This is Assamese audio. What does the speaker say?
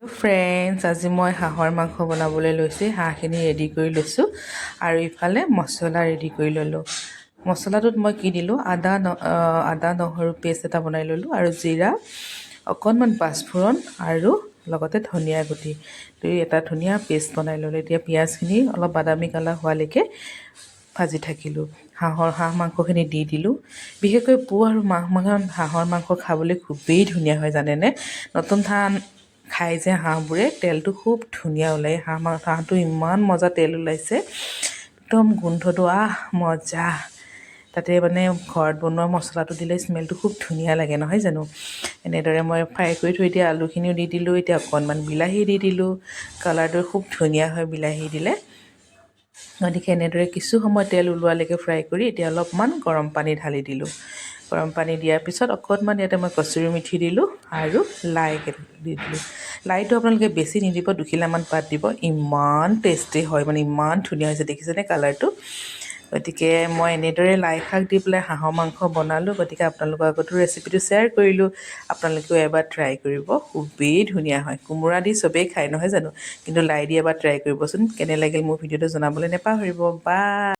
ফ্ৰেণ্ডছ, আজি মই হাঁহৰ মাংস বনাবলৈ লৈছোঁ। হাঁহখিনি ৰেডি কৰি লৈছোঁ আৰু ইফালে মছলা ৰেডি কৰি ল'লোঁ। মছলাটোত মই কি দিলোঁ, আদা নহৰু পেষ্ট এটা বনাই ল'লোঁ আৰু জিৰা, অকণমান পাঁচফোৰণ আৰু লগতে ধনিয়া গুটি এটা ধুনীয়া পেষ্ট বনাই ল'লোঁ। এতিয়া পিঁয়াজখিনি অলপ বাদামী কালাৰ হোৱালৈকে ভাজি থাকিলোঁ। হাঁহ মাংসখিনি দি দিলোঁ। বিশেষকৈ পুহ আৰু মাঘ মাহত হাঁহৰ মাংস খাবলৈ খুবেই ধুনীয়া হয় জানেনে। নতুন ধান খাই যে হাঁহবোৰে তেলটো খুব ধুনীয়া ওলায়। হাঁহটো ইমান মজা তেল ওলাইছে, একদম গোন্ধটো মজা। তাতে মানে ঘৰত বনোৱা মছলাটো দিলে স্মেলটো খুব ধুনীয়া লাগে নহয় জানো। এনেদৰে মই ফ্ৰাই কৰি থৈ দিয়া আলুখিনিও দি দিলোঁ। এতিয়া অকণমান বিলাহী দি দিলোঁ। কালাৰটো খুব ধুনীয়া হয় বিলাহী দিলে। গতিকে এনেদৰে কিছু সময় তেল ওলোৱালৈকে ফ্ৰাই কৰি এতিয়া অলপমান গৰম পানী ঢালি দিলোঁ। গৰম পানী দিয়াৰ পিছত অকণমান ইয়াতে মই কচুৰি মেথি দিলোঁ আৰু লাই দি দিলোঁ। লাইটো আপোনালোকে বেছি নিদিব, দুখিলামান পাত দিব। ইমান টেষ্টি হয়, মানে ইমান ধুনীয়া হৈছে, দেখিছেনে কালাৰটো। গতিকে মই এনেদৰে লাই শাক দি পেলাই হাঁহৰ মাংস বনালোঁ। গতিকে আপোনালোকৰ আগতো ৰেচিপিটো শ্বেয়াৰ কৰিলোঁ। আপোনালোকেও এবাৰ ট্ৰাই কৰিব, খুবেই ধুনীয়া হয়। কোমোৰা দি চবেই খায় নহয় জানো, কিন্তু লাই দি এবাৰ ট্ৰাই কৰিবচোন। কেনে লাগিল মোৰ ভিডিঅ'টো জনাবলৈ নেপাহৰিব। বাই।